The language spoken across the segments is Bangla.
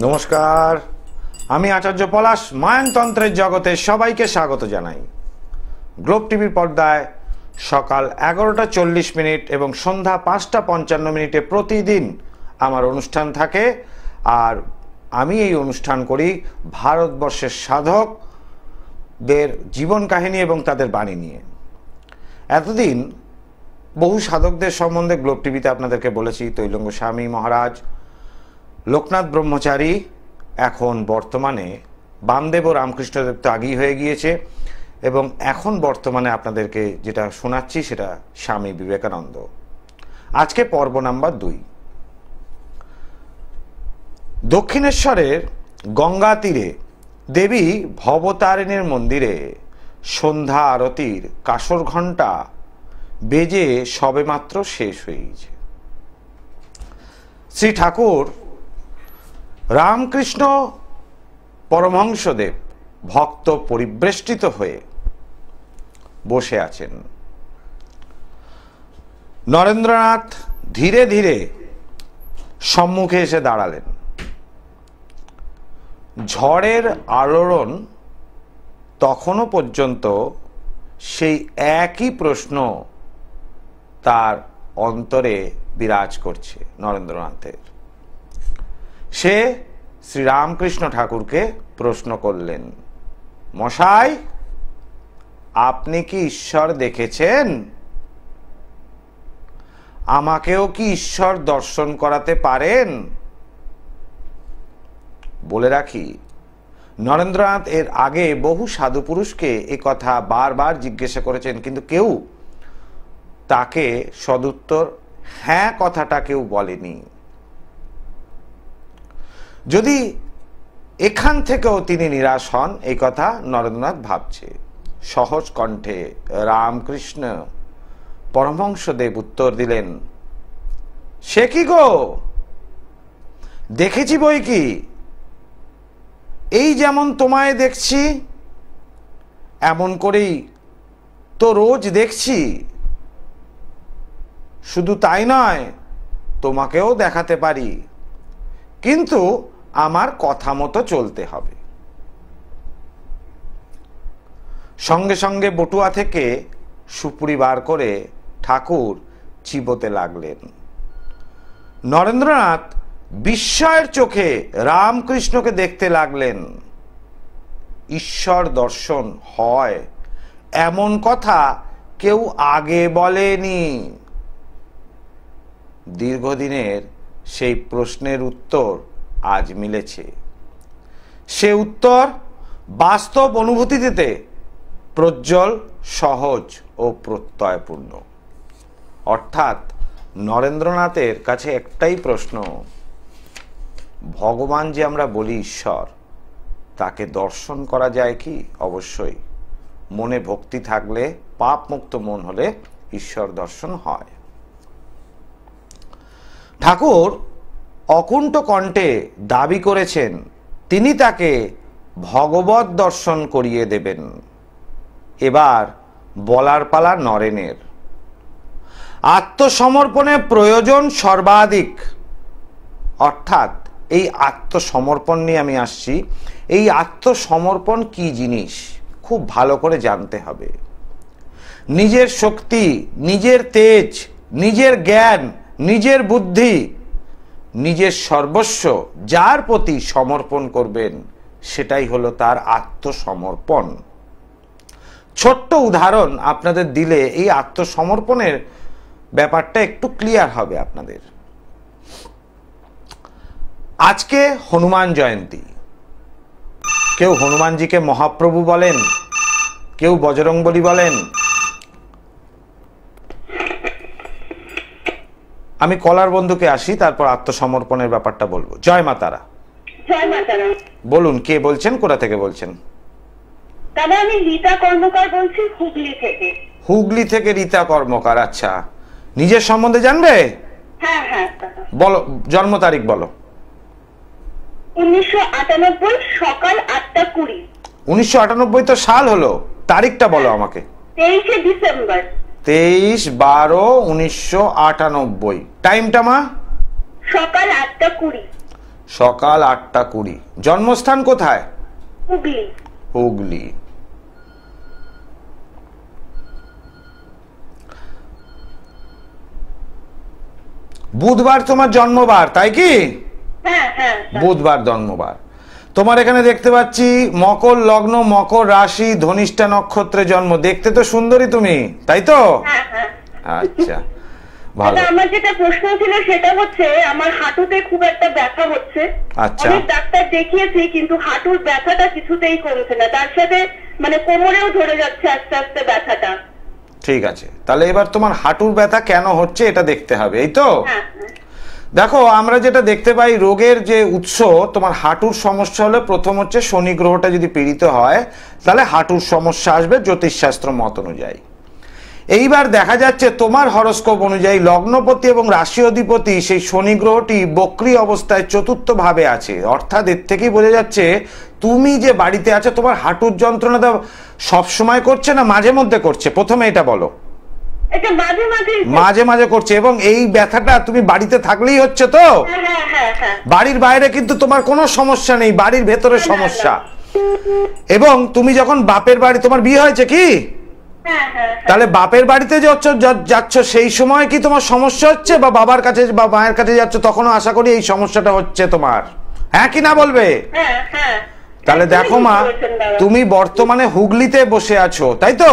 নমস্কার, আমি আচার্য পলাশ মায়ানতন্ত্রের জগতে সবাইকে স্বাগত জানাই। গ্লোব টিভির পর্দায় সকাল 11:40 এবং সন্ধ্যা 5:55 প্রতিদিন আমার অনুষ্ঠান থাকে। আর আমি এই অনুষ্ঠান করি ভারতবর্ষের সাধকদের জীবন কাহিনী এবং তাদের বাণী নিয়ে। এতদিন বহু সাধকদের সম্বন্ধে গ্লোব টিভিতে আপনাদেরকে বলেছি। তৈলঙ্গ স্বামী মহারাজ, লোকনাথ ব্রহ্মচারী, এখন বর্তমানে বামদেব ও রামকৃষ্ণদেব তো আগেই হয়ে গিয়েছে, এবং এখন বর্তমানে আপনাদেরকে যেটা শোনাচ্ছি সেটা স্বামী বিবেকানন্দ। আজকে পর্ব নাম্বার 2। দক্ষিণেশ্বরের গঙ্গা তীরে দেবী ভবতারিণীর মন্দিরে সন্ধ্যা আরতির কাসর ঘণ্টা বেজে সবেমাত্র শেষ হয়েছে। শ্রী ঠাকুর রামকৃষ্ণ পরমহংসদেব ভক্ত পরিবেষ্টিত হয়ে বসে আছেন। নরেন্দ্রনাথ ধীরে ধীরে সম্মুখে এসে দাঁড়ালেন। ঝড়ের আলোড়ন তখনও পর্যন্ত সেই একই প্রশ্ন তার অন্তরে বিরাজ করছে নরেন্দ্রনাথের। সে শ্রীরামকৃষ্ণ ঠাকুরকে প্রশ্ন করলেন, মশাই, আপনি কি ঈশ্বর দেখেছেন? আমাকেও কি ঈশ্বর দর্শন করাতে পারেন? বলে রাখি, নরেন্দ্রনাথ এর আগে বহু সাধু পুরুষকে এ কথা বারবার জিজ্ঞাসা করেছেন, কিন্তু কেউ তাকে সদুত্তর হ্যাঁ কথাটা কেউ বলেনি। যদি এখান থেকেও তিনি নিরাশ হন, এই কথা নরেন্দ্রনাথ ভাবছে। সহজ কণ্ঠে রামকৃষ্ণ পরমহংসদেব উত্তর দিলেন, সে কি গো, দেখেছি বই কি, এই যেমন তোমায় দেখছি এমন করেই তো রোজ দেখছি। শুধু তাই নয়, তোমাকেও দেখাতে পারি, কিন্তু আমার কথা মতো চলতে হবে। সঙ্গে সঙ্গে বটুয়া থেকে সুপুরি বার করে ঠাকুর চিবোতে লাগলেন। নরেন্দ্রনাথ বিস্ময়ের চোখে রামকৃষ্ণকে দেখতে লাগলেন। ঈশ্বর দর্শন হয় এমন কথা কেউ আগে বলেনি। দীর্ঘদিনের সেই প্রশ্নের উত্তর আজ মিলেছে। সে উত্তর বাস্তব অনুভূতি দিতে প্রজ্জ্বল, সহজ ও প্রত্যয়পূর্ণ। অর্থাৎ নরেন্দ্রনাথের কাছে একটাই প্রশ্ন, ভগবান যে আমরা বলি ঈশ্বর, তাকে দর্শন করা যায় কি? অবশ্যই। মনে ভক্তি থাকলে, পাপ মুক্ত মন হলে ঈশ্বর দর্শন হয়। ঠাকুর অকুণ্ঠ কণ্ঠে দাবি করেছেন তিনি তাকে ভগবত দর্শন করিয়ে দেবেন। এবার বলার পালা নরেনের। আত্মসমর্পণের প্রয়োজন সর্বাধিক। অর্থাৎ এই আত্মসমর্পণ নিয়ে আমি আসছি। এই আত্মসমর্পণ কি জিনিস খুব ভালো করে জানতে হবে। নিজের শক্তি, নিজের তেজ, নিজের জ্ঞান, নিজের বুদ্ধি, নিজের সর্বস্ব যার প্রতি সমর্পণ করবেন, সেটাই হলো তার আত্মসমর্পণ। ছোট্ট উদাহরণ আপনাদের দিলে এই আত্মসমর্পণের ব্যাপারটা একটু ক্লিয়ার হবে আপনাদের। আজকে হনুমান জয়ন্তী। কেউ হনুমানজিকে মহাপ্রভু বলেন, কেউ বজরংবলী বলেন। আমি কলার বন্ধুকে আসি, তারপর আত্মসমর্পণের ব্যাপারটা বলবো। জয় মাতারা। জয় মাতারা। বলুন, কে বলছেন, কোথা থেকে বলছেন? দাদা, আমি রীতা কর্মকার বলছি, হুগলি থেকে। হুগলি থেকে রীতা কর্মকার। আচ্ছা, নিজের সম্বন্ধে জানবে? হ্যাঁ হ্যাঁ। বলো, জন্ম তারিখ বলো। 1998 সকাল 8:20। 1998 তো সাল হলো, তারিখটা বলো আমাকে। 23শে ডিসেম্বর। 23/12/1998। টাইমটা মা? সকাল 8:20। সকাল 8:20। জন্মস্থান কোথায়? হুগলি। হুগলি। বুধবার তোমার জন্মবার, তাই কি? হ্যাঁ হ্যাঁ। বুধবার জন্মবার। তোমার এখানে দেখতে পাচ্ছি মকর লগ্ন, মকর রাশি, ধনিষ্ঠা নক্ষত্রে জন্ম। দেখতে তো সুন্দরী তুমি, তাই তো? হ্যাঁ হ্যাঁ। আচ্ছা, ভালো। আমার যেটা প্রশ্ন ছিল সেটা হচ্ছে আমার হাঁটুতে খুব একটা ব্যথা হচ্ছে। আচ্ছা। অনেক ডাক্তার দেখিয়েছি কিন্তু হাঁটুর ব্যথাটা কিছুতেই কমছে না, তার সাথে মানে কোমরেও ধরে যাচ্ছে আস্তে আস্তে ব্যথাটা। ঠিক আছে, তাহলে এবার তোমার হাঁটুর ব্যথা কেন হচ্ছে এটা দেখতে হবে, এই তো? হ্যাঁ। দেখো, আমরা যেটা দেখতে পাই রোগের যে উৎস, তোমার হাঁটুর সমস্যা হলে প্রথম হচ্ছে শনি গ্রহটা যদি পীড়িত হয় তাহলে হাঁটুর সমস্যা আসবে জ্যোতিষশাস্ত্র মত অনুযায়ী। এইবার দেখা যাচ্ছে তোমার হরস্কোপ অনুযায়ী লগ্নপতি এবং রাশি অধিপতি সেই শনি গ্রহটি বক্রী অবস্থায় চতুর্থ ভাবে আছে, অর্থাৎ এর থেকেই বোঝা যাচ্ছে তুমি যে বাড়িতে আছো তোমার হাঁটুর যন্ত্রণাটা সবসময় করছে না মাঝে মধ্যে করছে? প্রথমে এটা বলো। এটা মাঝে মাঝে মাঝে মাঝে করছে, এবং এই ব্যথাটা তুমি বাড়িতে থাকলেই হচ্ছে তো? হ্যাঁ। বাড়ির বাইরে কিন্তু তোমার কোনো সমস্যা নেই, বাড়ির ভেতরে সমস্যা। এবং তুমি যখন বাপের বাড়ি, তোমার বিয়ে হয়েছে কি? হ্যাঁ। তাহলে বাপের বাড়িতে যাচ্ছ সেই সময় কি তোমার সমস্যা হচ্ছে, বা বাবার কাছে বা মায়ের কাছে যাচ্ছ তখনও আশা করি এই সমস্যাটা হচ্ছে তোমার? হ্যাঁ কি না বলবে? হ্যাঁ। তাহলে দেখো মা, তুমি বর্তমানে হুগলিতে বসে আছো, তাই তো?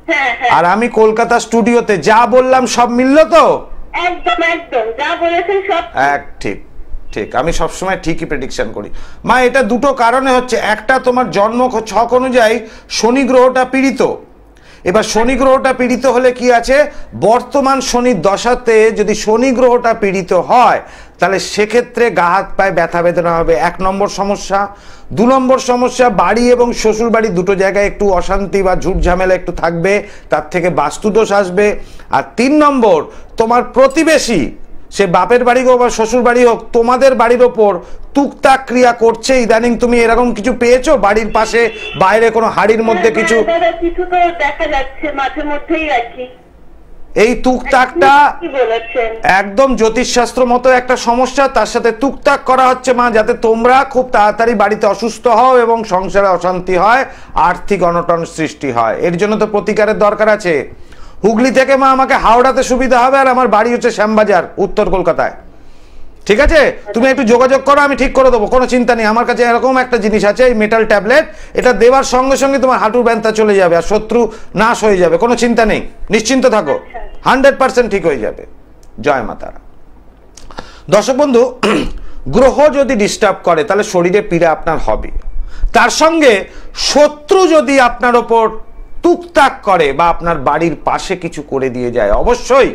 হ্যাঁ। আর আমি কলকাতা স্টুডিওতে, যা বললাম সব মিললো তো? একদম যা বলেছেন সব ঠিক ঠিক। আমি সবসময় ঠিকই প্রেডিকশন করি মা। এটা দুটো কারণে হচ্ছে, একটা তোমার জন্ম ছক অনুযায়ী শনি গ্রহটা পীড়িত। এবার শনি গ্রহটা পীড়িত হলে কি আছে, বর্তমান শনির দশাতে যদি শনি গ্রহটা পীড়িত হয় তাহলে সেক্ষেত্রে গা হাত পায়ে ব্যথা বেদনা হবে, 1 নম্বর সমস্যা। 2 নম্বর সমস্যা, বাড়ি এবং শ্বশুর বাড়ি দুটো জায়গায় একটু অশান্তি বা ঝুট ঝামেলা একটু থাকবে, তার থেকে বাস্তুদোষ আসবে। আর 3 নম্বর, তোমার প্রতিবেশী, সে বাপের বাড়ি হোক বা শ্বশুর বাড়ি হোক, তোমাদের বাড়ির ওপর টুকটাক ক্রিয়া করছে। ইদানিং তুমি এরকম কিছু পেয়েছো বাড়ির পাশে বাইরে কোনো হাড়ির মধ্যে কিছু? কিছু তো দেখা যাচ্ছে মাঝে মধ্যেই আর কি। এই টুকটাকটা একদম জ্যোতিষশাস্ত্র মতো একটা সমস্যা, তার সাথে টুকটাক করা হচ্ছে মা, যাতে তোমরা খুব তাড়াতাড়ি বাড়িতে অসুস্থ হও এবং সংসারে অশান্তি হয়, আর্থিক অনটন সৃষ্টি হয়। এর জন্য তো প্রতিকারের দরকার আছে। হুগলি থেকে মা আমাকে হাওড়াতে সুবিধা হবে, আর আমার বাড়ি হচ্ছে শ্যামবাজার, উত্তর কলকাতায়। ঠিক আছে, তুমি একটু যোগাযোগ করো, আমি ঠিক করে দেবো, কোনো চিন্তা নেই। আমার কাছে এরকম একটা জিনিস আছে, এই মেটাল ট্যাবলেট, এটা দেওয়ার সঙ্গে সঙ্গে তোমার হাঁটুর ব্যথা চলে যাবে আর শত্রু নাশ হয়ে যাবে, কোনো চিন্তা নেই, নিশ্চিন্ত থাকো, 100% ঠিক হয়ে যাবে। জয় মা তারা। দর্শক বন্ধু, গ্রহ যদি ডিস্টার্ব করে তাহলে শরীরে পীড়া আপনার হবে, তার সঙ্গে শত্রু যদি আপনার ওপর টুকটাক করে বা আপনার বাড়ির পাশে কিছু করে দিয়ে যায়, অবশ্যই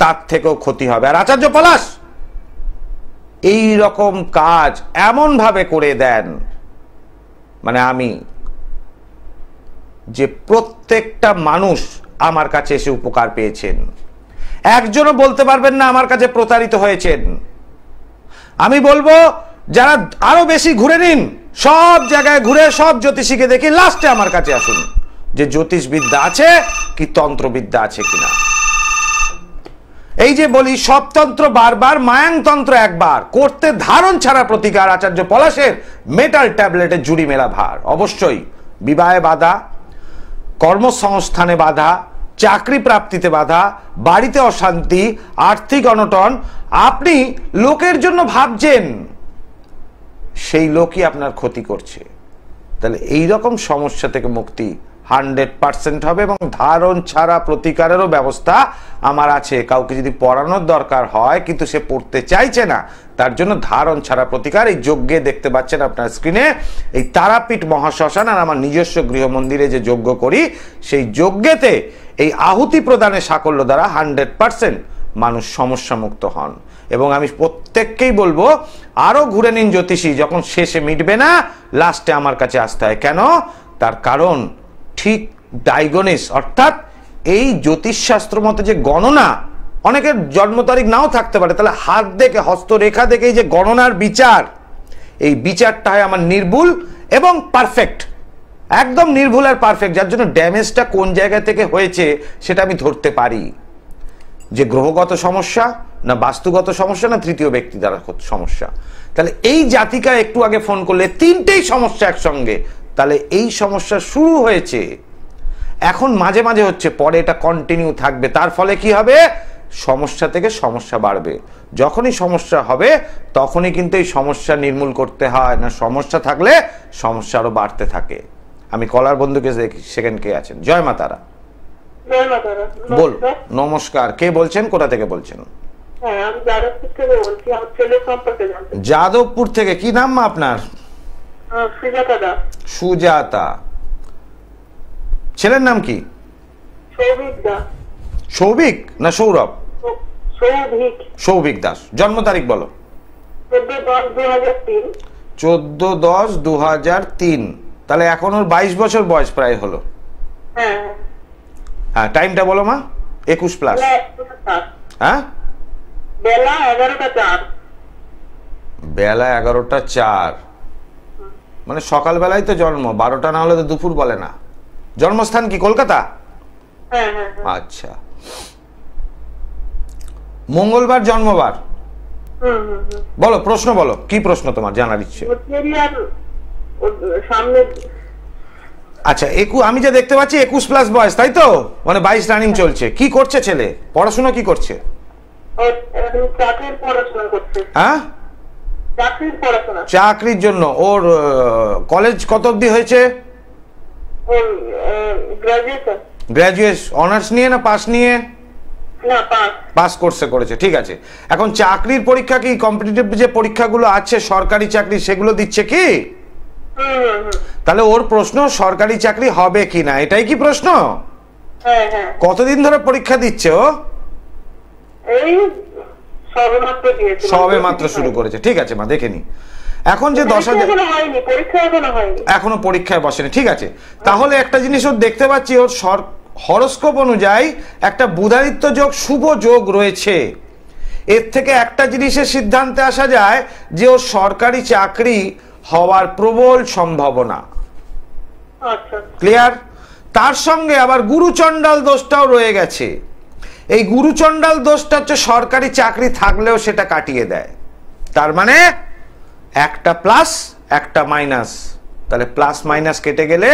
তার থেকেও ক্ষতি হবে। আর আচার্য পলাশ এই রকম কাজ এমন ভাবে করে দেন, মানে আমি যে প্রত্যেকটা মানুষ আমার কাছে এসে উপকার পেয়েছেন, একজনও বলতে পারবেন না আমার কাছে প্রতারিত হয়েছেন। আমি বলবো যারা আরো বেশি ঘুরে নিন, সব জায়গায় ঘুরে সব জ্যোতিষীকে দেখি, লাস্টে আমার কাছে আসুন যে জ্যোতিষবিদ্যা আছে কি তন্ত্রবিদ্যা আছে কিনা। এই যে বলি সব তন্ত্র বারবার, মায়াংতন্ত্র একবার, করতে ধারণ ছাড়া প্রতিকার। আচার্য পলাশের মেটাল ট্যাবলেটের জুড়ি মেলা ভার। অবশ্যই বিবাহে বাধা, কর্মসংস্থানে বাধা, চাকরি প্রাপ্তিতে বাধা, বাড়িতে অশান্তি, আর্থিক অনটন, আপনি লোকের জন্য ভাবছেন সেই লোকই আপনার ক্ষতি করছে, তাহলে এই রকম সমস্যা থেকে মুক্তি 100% হবে। এবং ধারণ ছাড়া প্রতিকারেরও ব্যবস্থা আমার আছে। কাউকে যদি পড়ানোর দরকার হয় কিন্তু সে পড়তে চাইছে না, তার জন্য ধারণ ছাড়া প্রতিকার এই যজ্ঞে দেখতে পাচ্ছেন আপনার স্ক্রিনে, এই তারাপীঠ মহাশ্মশান আর আমার নিজস্ব গৃহ মন্দিরে যে যজ্ঞ করি, সেই যজ্ঞেতে এই আহুতি প্রদানের সাকল্য দ্বারা 100% মানুষ সমস্যা মুক্ত হন। এবং আমি প্রত্যেককেই বলবো আরো ঘুরে নিন জ্যোতিষী, যখন শেষে মিটবে না লাস্টে আমার কাছে আসতে হয়। কেন? তার কারণ ঠিক ডায়াগনোসিস, অর্থাৎ এই জ্যোতিষশাস্ত্র মতে যে গণনা, অনেকের জন্ম তারিখ নাও থাকতে পারে, তাহলে হাত দেখে হস্তরেখা দেখে এই যে গণনার বিচার, এই বিচারটা হয় আমার নির্ভুল এবং পারফেক্ট, একদম নির্ভুল আর পারফেক্ট, যার জন্য ড্যামেজটা কোন জায়গা থেকে হয়েছে সেটা আমি ধরতে পারি। যে গ্রহগত সমস্যা, না বাস্তুগত সমস্যা, না তৃতীয় ব্যক্তি দ্বারা সমস্যা। তাহলে এই জাতিকা একটু আগে ফোন করলে তিনটেই সমস্যা একসঙ্গে, তাহলে এই সমস্যা শুরু হয়েছে, এখন মাঝে মাঝে হচ্ছে, পরে এটা কন্টিনিউ থাকবে। তার ফলে কি হবে? সমস্যা থেকে সমস্যা বাড়বে। যখনই সমস্যা হবে তখনই কিন্তু এই সমস্যা নির্মূল করতে হয়, না সমস্যা থাকলে সমস্যা আরো বাড়তে থাকে। আমি কলার বন্ধুকে সেকেন্ড কে আছেন। জয় মা তারা। বল। নমস্কার, কে বলছেন, কোথা থেকে বলছেন? আমি যাদবপুর থেকে বলছি, আমার ছেলের সম্পর্কে জানতে। যাদবপুর থেকে, কি নাম মা আপনার? সুজাতা দাস। সুজাতা। ছেলের নাম কি? সৌভিক দাস। সৌভিক না সৌরভ? সৌভিক। সৌভিক দাস। জন্ম তারিখ বলো। 14/10/2003। 14/10/2003। তাহলে এখন ওর 22 বছর বয়স প্রায় হলো। হ্যাঁ, টাইমটা বলো মা। 21+। হ্যাঁ, বেলা 11টা 4। বেলা 11টা 4, মানে সকালবেলায় তো জন্ম, 12টা না হলে তো দুপুর বলে না। জন্মস্থান কি কলকাতা? আচ্ছা, মঙ্গলবার জন্মবার। বলো, প্রশ্ন বলো, কি প্রশ্ন তোমার জানার ইচ্ছে? আচ্ছা, আমি যা দেখতে পাচ্ছি 21+ বয়স, তাই তো? মানে 22 রানিং চলছে। কি করছে ছেলে? পড়াশোনা কি করছে? হ্যাঁ, চাকরির জন্য। ওর কলেজ কত অবধি হয়েছে? গ্রাজুয়েট। অনার্স নিয়ে না পাস নিয়ে? পাস কোর্সে করেছে, ঠিক আছে। এখন চাকরির পরীক্ষা কি, কম্পিটিটিভ যে পরীক্ষাগুলো আছে সরকারি চাকরি, সেগুলো দিচ্ছে কি? তাহলে ওর প্রশ্ন সরকারি চাকরি হবে কিনা, এটাই কি প্রশ্ন? কতদিন ধরে পরীক্ষা দিচ্ছে ও? সবে মাত্র শুরু করেছে, ঠিক আছে মা, দেখে নি। এখন যে 10,000 এখনো পরীক্ষায় বসেনি, ঠিক আছে। তাহলে একটা জিনিস ওর দেখতে পাচ্ছি, ওর হরোস্কোপ অনুযায়ী একটা বুধাদিত্য যোগ, শুভ যোগ রয়েছে। এর থেকে একটা জিনিসের সিদ্ধান্তে আসা যায় যে ওর সরকারি চাকরি হওয়ার প্রবল সম্ভাবনা। ক্লিয়ার? তার সঙ্গে আবার গুরুচণ্ডাল দোষটাও রয়ে গেছে। এই গুরুচণ্ডাল দোষটা হচ্ছে সরকারি চাকরি থাকলেও সেটা কাটিয়ে দেয়। তার মানে একটা প্লাস একটা মাইনাস, তাহলে প্লাস মাইনাস কেটে গেলে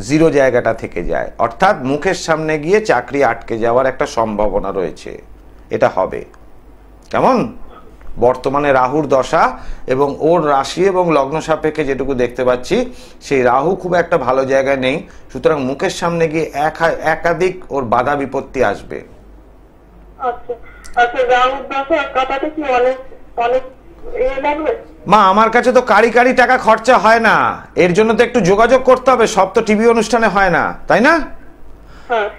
জিরো জায়গাটা থেকে যায়, অর্থাৎ মুখের সামনে গিয়ে চাকরি আটকে যাওয়ার একটা সম্ভাবনা রয়েছে। এটা হবে কেমন? বর্তমানে রাহুর দশা এবং ওর রাশি এবং লগ্ন সাপেক্ষে যেটুকু দেখতে পাচ্ছি, সেই রাহু খুব একটা ভালো জায়গায় নেই। সুতরাং মুখের সামনে গিয়ে একাধিক ওর বাধা বিপত্তি আসবে। মা, আমার কাছে তো কারি কারি টাকা খরচা হয় না, এর জন্য তো একটু যোগাযোগ করতে হবে। সব তো টিভি অনুষ্ঠানে হয় না, তাই না?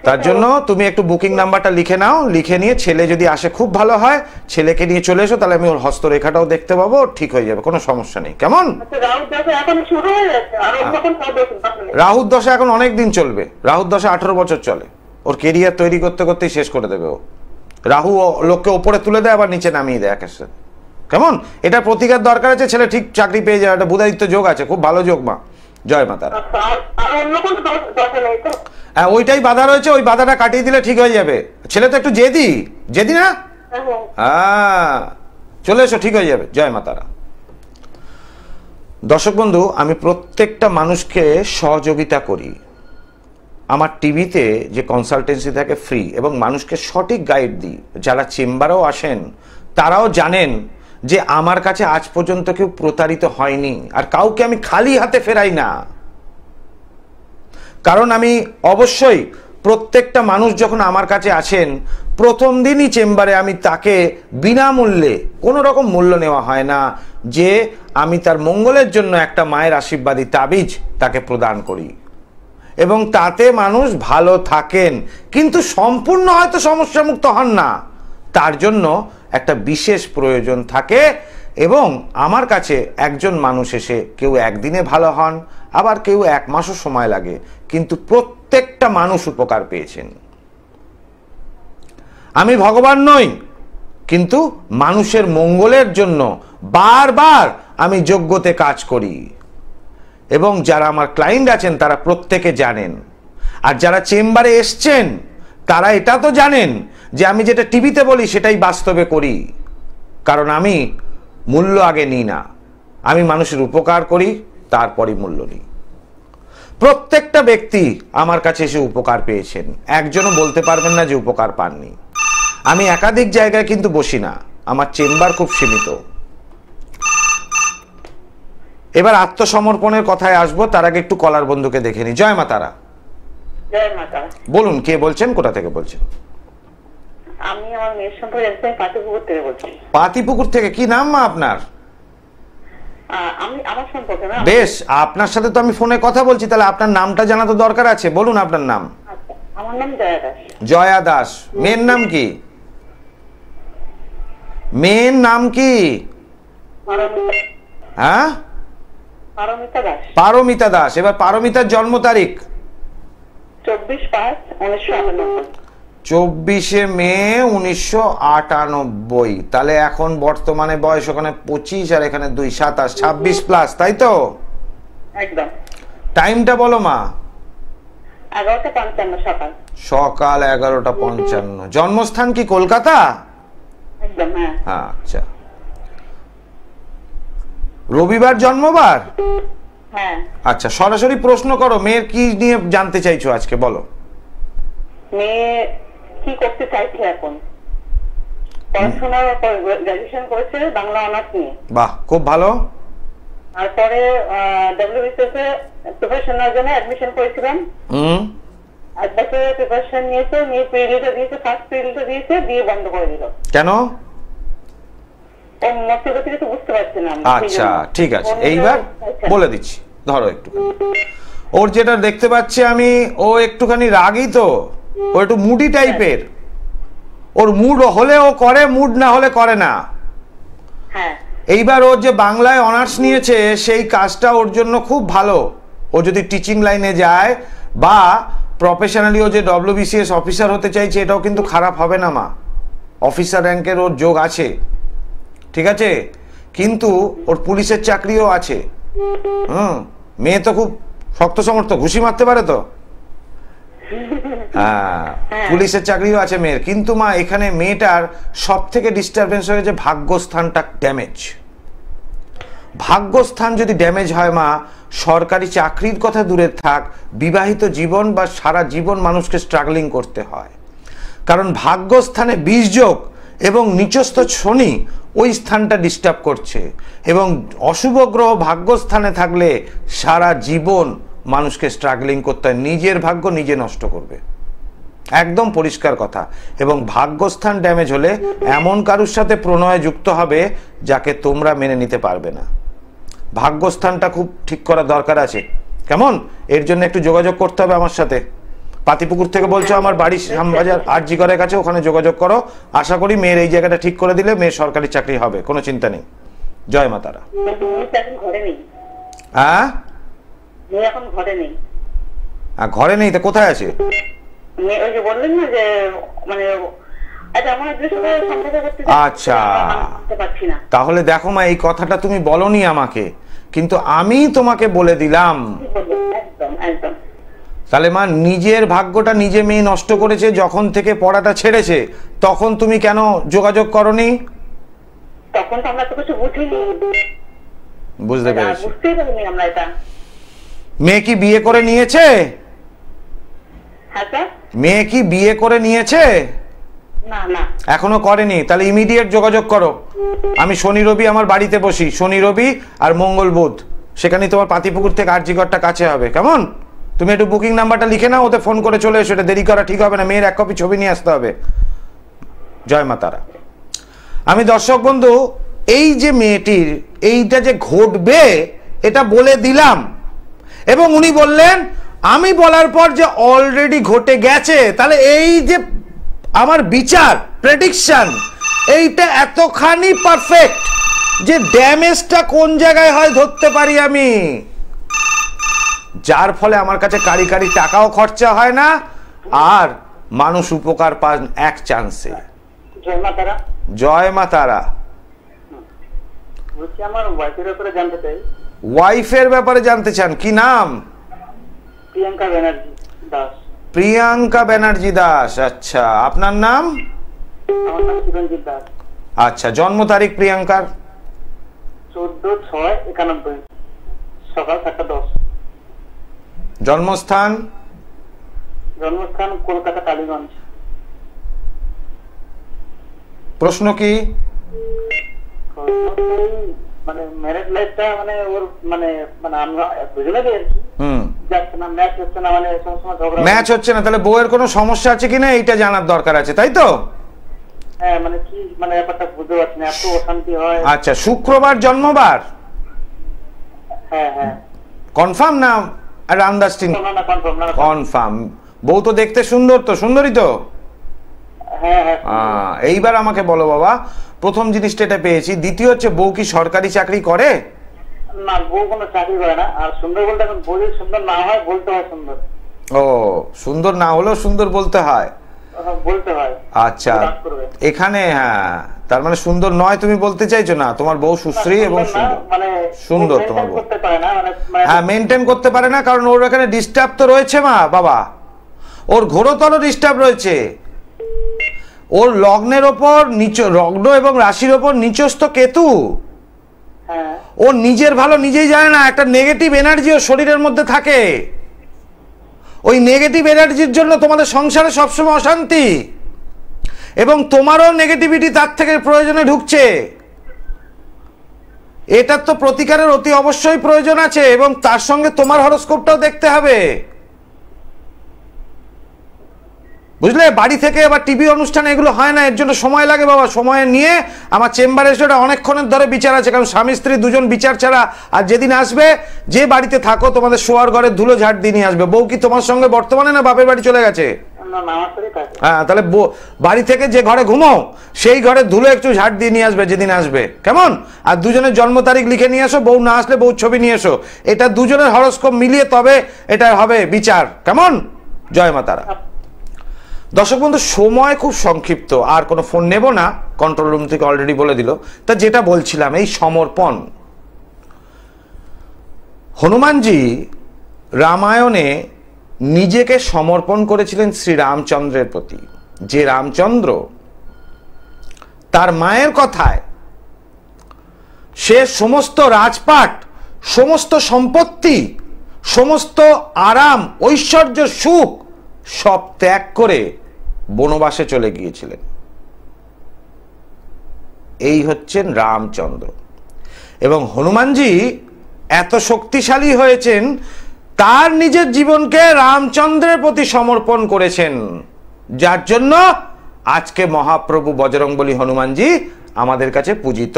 তার জন্য তুমি একটু বুকিং নাম্বারটা লিখে নাও, লিখে নিয়ে ছেলে যদি আসে খুব ভালো হয়, ছেলেকে নিয়ে চলে এসো, তাহলে আমি ওর হস্তরেখাটাও দেখতে পাবো, ঠিক হয়ে যাবে, কোনো সমস্যা নেই। কেমন? রাহুর দশা এখন অনেক দিন চলবে। রাহুর দশা 18 বছর চলে। ওর কেরিয়ার তৈরি করতে করতেই শেষ করে দেবে ও। রাহু লোককে ওপরে তুলে দেয়, আবার নিচে নামিয়ে দেয় একের সাথে। কেমন? এটা প্রতিকার দরকার আছে, ছেলে ঠিক চাকরি পেয়ে যায়। এটা বুধাদিত্য যোগ আছে, খুব ভালো যোগ মা। জয় মা তারা। হ্যাঁ, ওইটাই বাধা রয়েছে, ওই বাধাটা কাটিয়ে দিলে ঠিক হয়ে যাবে। ছেলে তো একটু জেদি না? হ্যাঁ, চলে এসো, ঠিক হয়ে যাবে। জয় মা তারা। দর্শক বন্ধু, আমি প্রত্যেকটা মানুষকে সহযোগিতা করি। আমার টিভিতে যে কনসালটেন্সি থাকে ফ্রি, এবং মানুষকে সঠিক গাইড দিই। যারা চেম্বারেও আসেন তারাও জানেন যে আমার কাছে আজ পর্যন্ত কেউ প্রতারিত হয়নি, আর কাউকে আমি খালি হাতে ফেরাই না। কারণ আমি অবশ্যই প্রত্যেকটা মানুষ যখন আমার কাছে আসেন, প্রথম দিনই চেম্বারে আমি তাকে বিনামূল্যে, কোনো রকম মূল্য নেওয়া হয় না, যে আমি তার মঙ্গলের জন্য একটা মায়ের আশীর্বাদী তাবিজ তাকে প্রদান করি, এবং তাতে মানুষ ভালো থাকেন, কিন্তু সম্পূর্ণ হয়তো সমস্যা মুক্ত হন না। তার জন্য একটা বিশেষ প্রয়োজন থাকে, এবং আমার কাছে একজন মানুষ এসে কেউ একদিনে ভালো হন, আবার কেউ 1 মাসও সময় লাগে, কিন্তু প্রত্যেকটা মানুষ উপকার পেয়েছেন। আমি ভগবান নই, কিন্তু মানুষের মঙ্গলের জন্য বারবার আমি যজ্ঞতে কাজ করি, এবং যারা আমার ক্লায়েন্ট আছেন তারা প্রত্যেকে জানেন। আর যারা চেম্বারে এসছেন তারা এটা তো জানেন যে আমি যেটা টিভিতে বলি সেটাই বাস্তবে করি, কারণ আমি মূল্য আগে নিই না, আমি মানুষের উপকার করি তারপরই মূল্য নিই। প্রত্যেকটা ব্যক্তি আমার কাছে এসে উপকার পেয়েছেন, একজনও বলতে পারবেন না যে উপকার পাননি। আমি একাধিক জায়গায় কিন্তু বসি না, আমার চেম্বার খুব সীমিত। এবার আত্মসমর্পণের কথায় আসবো, তার আগে একটু কলার বন্ধুকে দেখে নি। জয় মা তারা। জয় মাতা। বলুন কে বলছেন, কোথা থেকে বলছেন? আমি আমার মেয়ের সম্পর্কে জানতে চাই, পাতিপুকুর থেকে বলছি। পাতিপুকুর থেকে? কি নাম মা আপনার? আমি আমার সম্পর্কে না। বেশ, আপনার সাথে তো আমি ফোনে কথা বলছি, তাহলে আপনার নামটা জানা তো দরকার আছে। বলুন আপনার নাম। আচ্ছা, আমার নাম জয়া দাস। জয়া দাস। মেয়ের নাম কি? মেয়ের নাম কি? হ্যাঁ, পারমিতা দাস। পারমিতা দাস। এবার পারমিতার জন্ম তারিখ? 24/5/1998। 24 মে 1998। তাহলে এখন বর্তমানে বয়স ওখানে 25 আর এখানে 2, 27, 26 প্লাস, তাই তো? একদম। টাইমটা বলো মা। 11:55 সকাল। সকাল 11:55। জন্মস্থান কি কলকাতা? একদম, হ্যাঁ। আচ্ছা, রবিবার জন্মবার? হ্যাঁ। আচ্ছা, সরাসরি প্রশ্ন করো, মেয়ের কি নিয়ে জানতে চাইছো আজকে, বলো। মেয়ে কি করতে চাইছে এখন? পড়াশোনা গ্রাজুয়েশন করেছে বাংলা অনার্স নিয়ে। বাহ, খুব ভালো। তারপরে ডব্লিউবিসিএস এ প্রিপারেশন নেওয়ার জন্য অ্যাডমিশন করেছিলাম। এক বছরের প্রিপারেশন নিয়েছে, নিয়ে প্রিলিটা দিয়েছে, ফার্স্ট প্রিলিটা দিয়েছে, দিয়ে বন্ধ করে দিল। কেন? ও মস্তিষ্ক থেকে তো বুঝতে পারছি না। আচ্ছা ঠিক আছে, এইবার বলে দিচ্ছি, ধরো একটু। ওর যেটা দেখতে পাচ্ছি আমি, ও একটুখানি রাগী, তো ও একটু মুডি টাইপের। ওর মুড হলে ও করে, মুড না হলে করে না। হ্যাঁ। এইবার ওর যে বাংলায় অনার্স নিয়েছে সেই কাজটা ওর জন্য খুব ভালো। ও যদি টিচিং লাইনে যায় বা প্রফেশনালি ও যে ডব্লিউবিসিএস অফিসার হতে চাইছে, এটাও কিন্তু খারাপ হবে না মা। অফিসার র্যাঙ্কের ওর যোগ আছে, ঠিক আছে, কিন্তু ওর পুলিশের চাকরিও আছে। মেয়ে তো খুব শক্ত সমর্থ, ঘুষি মারতে পারে তো। হ্যাঁ, পুলিশের চাকরিও আছে মেয়ের। কিন্তু মা এখানে মেয়েটার সব থেকে ডিস্টারবেন্স হয়েছে ভাগ্যস্থানটা ড্যামেজ। ভাগ্যস্থান যদি ড্যামেজ হয় মা, সরকারি চাকরির কথা দূরে থাক, বিবাহিত জীবন বা সারা জীবন মানুষকে স্ট্রাগলিং করতে হয়। কারণ ভাগ্যস্থানে বীজযোগ এবং নিচস্থ শনি ওই স্থানটা ডিস্টার্ব করছে, এবং অশুভ গ্রহ ভাগ্যস্থানে থাকলে সারা জীবন মানুষকে স্ট্রাগলিং করতে হয়, নিজের ভাগ্য নিজে নষ্ট করবে, একদম পরিষ্কার কথা। এবং ভাগ্যস্থান ড্যামেজ হলে এমন কারুর সাথে প্রণয়ে যুক্ত হবে যাকে তোমরা মেনে নিতে পারবে না। ভাগ্যস্থানটা খুব ঠিক করা দরকার আছে, কেমন? এর জন্য একটু যোগাযোগ করতে হবে আমার সাথে। পাতিপুকুর থেকে বলছো, আমার বাড়ি শ্যামবাজার আরজি করের কাছে, ওখানে যোগাযোগ করো। আশা করি মেয়ের এই জায়গাটা ঠিক করে দিলে মেয়ের সরকারি চাকরি হবে, কোনো চিন্তা নেই। জয় মা তারা। হ্যাঁ, এখন ঘরে নেই। ঘরে নেই তো কোথায় আছে? ওই যে বললেন না যে মানে আচ্ছা, তাহলে দেখো মা, এই কথাটা তুমি বলনি আমাকে, কিন্তু আমি তোমাকে বলে দিলাম। তাহলে মা, নিজের ভাগ্যটা নিজে মেয়ে নষ্ট করেছে যখন থেকে পড়াটা ছেড়েছে, তখন তুমি কেন যোগাযোগ করনি? তখন তো আমরা তো কিছু বুঝিনি। বুঝতে পেরেছি। বুঝতেই পারিনি আমরা এটা। মেয়ে কি বিয়ে করে নিয়েছে? হ্যাঁ স্যার। মেয়ে কি বিয়ে করে নিয়েছে? না না, এখনো করেনি। তাহলে ইমিডিয়েট যোগাযোগ করো। আমি শনি রবি আমার বাড়িতে বসি, শনি রবি আর মঙ্গল বুধ, সেখানে তোমার পাতিপুকুর থেকে আরজিগড়টা কাছে হবে, কেমন? তুমি একটু বুকিং নাম্বারটা লিখে নাও, ওতে ফোন করে চলে এসো, এটা দেরি করা ঠিক হবে না। মেয়ের এক কপি ছবি নিয়ে আসতে হবে। জয় মা তারা। আমি দর্শক বন্ধু, এই যে মেয়েটির এইটা যে ঘটবে এটা বলে দিলাম, এবং উনি বললেন আমি বলার পর যে অলরেডি ঘটে গেছে। তাহলে এই যে আমার বিচার, প্রেডিকশন, এইটা এতখানি পারফেক্ট যে ড্যামেজটা কোন জায়গায় হয় ধরতে পারি আমি, যার ফলে আমার কাছে কারি কারি টাকাও খরচা হয় না, আর মানুষ উপকার পান এক চান্সে। জয় মা তারা। জয় মা তারা। বলছি আমার ওয়াইফের ব্যাপারে জানতে চাই। ওয়াইফের ব্যাপারে জানতে চান? কি নাম? প্রিয়াঙ্কা ব্যানার্জি দাস। প্রিয়াঙ্কা ব্যানার্জি দাস। আচ্ছা, আপনার নাম? আমার নাম চিরঞ্জিত দাস। আচ্ছা, জন্ম তারিখ প্রিয়াঙ্কার? 14/6/91, সকাল 7:10। জন্মস্থান? জন্মস্থান কলকাতা টালিগঞ্জ। প্রশ্ন কি? মানে ম্যারেজ লাইফটা মানে ওর মানে মানে আমরা বুঝে লাগে আর কি। যাচ্ছে না, ম্যাচ হচ্ছে না, মানে সবসময় ঝগড়া। ম্যাচ হচ্ছে না, তাহলে বউয়ের কোনো সমস্যা আছে কিনা এইটা জানার দরকার আছে, তাই তো? হ্যাঁ, মানে কি মানে ব্যাপারটা বুঝতে পারছি না, এত অশান্তি হয়। আচ্ছা, শুক্রবার জন্মবার? হ্যাঁ হ্যাঁ। কনফার্ম না আন্দাজটিং? না, কনফার্ম না। কনফার্ম। বউ তো দেখতে সুন্দর, তো সুন্দরী তো? হ্যাঁ হ্যাঁ। এইবার আমাকে বলো বাবা, প্রথম জিনিসটা এটা পেয়েছি, দ্বিতীয় হচ্ছে বউ কি সরকারি চাকরি করে? না, বউ কোনো চাকরি করে না। আর সুন্দর বলতে এখন বউ সুন্দর না হয়, বলতে হয় সুন্দর। ও, সুন্দর না হলেও সুন্দর বলতে হয়? বলতে হয়। আচ্ছা, এখানে হ্যাঁ, তার মানে সুন্দর নয় তুমি বলতে চাইছো না? তোমার বউ সুশ্রী এবং সুন্দর, মানে সুন্দর তোমার বউ। করতে পারে না, হ্যাঁ, মেনটেন করতে পারে না, কারণ ওর এখানে ডিস্টার্ব তো রয়েছে মা বাবা, ওর ঘোরতর ডিস্টার্ব রয়েছে। ওর লগ্নের ওপর লগ্ন এবং রাশির ওপর নিচস্থ কেতু। ও নিজের ভালো নিজেই জানে না, একটা নেগেটিভ এনার্জি ওর শরীরের মধ্যে থাকে। ওই নেগেটিভ এনার্জির জন্য তোমাদের সংসারে সবসময় অশান্তি, এবং তোমারও নেগেটিভিটি তার থেকে প্রয়োজনে ঢুকছে। এটার তো প্রতিকারের অতি অবশ্যই প্রয়োজন আছে, এবং তার সঙ্গে তোমার হরোস্কোপটাও দেখতে হবে, বুঝলে? বাড়ি থেকে আবার টিভি অনুষ্ঠানে এগুলো হয় না, এর জন্য সময় লাগে বাবা। সময় নিয়ে আমার চেম্বারে এসে ওটা অনেকক্ষণের ধরে বিচার আছে, কারণ স্বামী স্ত্রী দুজন বিচার ছাড়া। আর যেদিন আসবে, যে বাড়িতে থাকো, তোমাদের শোয়ার ঘরের ধুলো ঝাড় দিয়ে নিয়ে আসবে। বউ কি তোমার সঙ্গে বর্তমানে না বাপের বাড়ি চলে গেছে? হ্যাঁ, তাহলে বাড়ি থেকে যে ঘরে ঘুমো সেই ঘরে ধুলো একটু ঝাড় দিয়ে নিয়ে আসবে যেদিন আসবে, কেমন? আর দুজনের জন্ম তারিখ লিখে নিয়ে এসো, বউ না আসলে বউ ছবি নিয়ে এসো। এটা দুজনের হরোস্কোপ মিলিয়ে তবে এটা হবে বিচার, কেমন? জয় মা তারা। দর্শক বন্ধু, সময় খুব সংক্ষিপ্ত, আর কোনো ফোন নেব না, কন্ট্রোল রুম থেকে অলরেডি বলে দিল। তা যেটা বলছিলাম, এই সমর্পণ। হনুমানজি রামায়ণে নিজেকে সমর্পণ করেছিলেন শ্রী রামচন্দ্রের প্রতি। যে রামচন্দ্র তার মায়ের কথায় সে সমস্ত রাজপাট, সমস্ত সম্পত্তি, সমস্ত আরাম, ঐশ্বর্য, সুখ সব ত্যাগ করে বনবাসে চলে গিয়েছিলেন। এই হচ্ছেন রামচন্দ্র। এবং হনুমানজি এত শক্তিশালী হয়েছেন, তার নিজের জীবনকে রামচন্দ্রের প্রতি সমর্পণ করেছেন, যার জন্য আজকে মহাপ্রভু বজরংবলী হনুমানজি আমাদের কাছে পূজিত।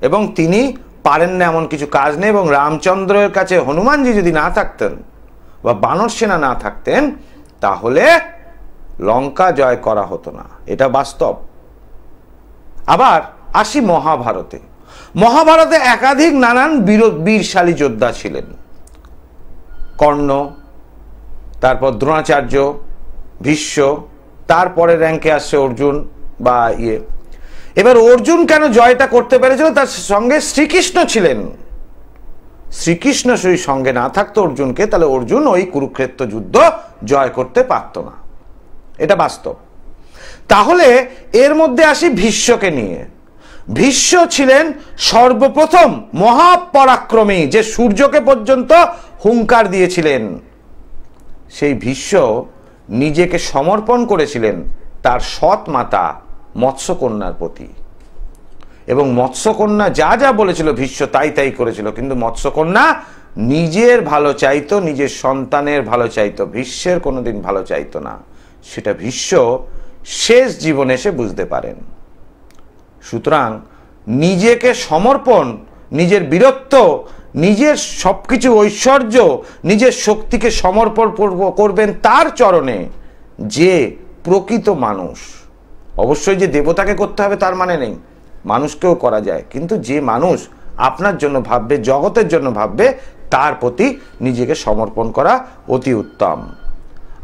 এবং তিনি পারেন না এমন কিছু কাজ নেই, এবং রামচন্দ্রের কাছে হনুমানজি যদি না থাকতেন বা বানর সেনা না থাকতেন, তাহলে লঙ্কা জয় করা হতো না, এটা বাস্তব। আবার আসি মহাভারতে। মহাভারতে একাধিক নানান বীরশালী যোদ্ধা ছিলেন। কর্ণ, তারপর দ্রোণাচার্য, ভীষ্ম, তারপরে র্যাঙ্কে আসছে অর্জুন বা এবার অর্জুন কেন জয়টা করতে পেরেছিল? তার সঙ্গে শ্রীকৃষ্ণ ছিলেন। শ্রীকৃষ্ণ সেই সঙ্গে না থাকতো অর্জুনকে, তাহলে অর্জুন ওই কুরুক্ষেত্র যুদ্ধ জয় করতে পারত না, এটা বাস্তব। তাহলে এর মধ্যে আসি ভীষ্মকে নিয়ে। ভীষ্ম ছিলেন সর্বপ্রথম মহাপরাক্রমী, যে সূর্যকে পর্যন্ত হুঙ্কার দিয়েছিলেন। সেই ভীষ্ম নিজেকে সমর্পণ করেছিলেন তার সৎ মাতা মৎস্যকন্যার প্রতি, এবং মৎস্যকন্যা যা যা বলেছিল ভীষ্ম তাই তাই করেছিল। কিন্তু মৎস্যকন্যা নিজের ভালো চাইতো, নিজের সন্তানের ভালো চাইতো, ভীষ্মের কোনোদিন ভালো চাইতো না। সেটা ভীষ্ম শেষ জীবনে এসে বুঝতে পারেন। সুতরাং নিজেকে সমর্পণ, নিজের বীরত্ব, নিজের সবকিছু ঐশ্বর্য, নিজের শক্তিকে সমর্পণ করবেন তার চরণে, যে প্রকৃত মানুষ। অবশ্যই যে দেবতাকে করতে হবে তার মানে নেই, মানুষকেও করা যায়, কিন্তু যে মানুষ আপনার জন্য ভাববে, জগতের জন্য ভাববে, তার প্রতি নিজেকে সমর্পণ করা অতি উত্তম।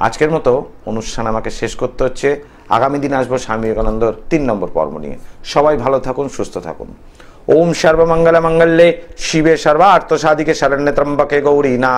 আজকের মতো অনুষ্ঠান আমাকে শেষ করতে হচ্ছে। আগামী দিন আসবো স্বামী বিবেকানন্দর 3 নম্বর পর্ব নিয়ে। সবাই ভালো থাকুন, সুস্থ থাকুন। ওম সর্বমঙ্গল মঙ্গলে শিবে সর্বার্থ সাধিকে শরণ্যে ত্র্যম্বকে গৌরী না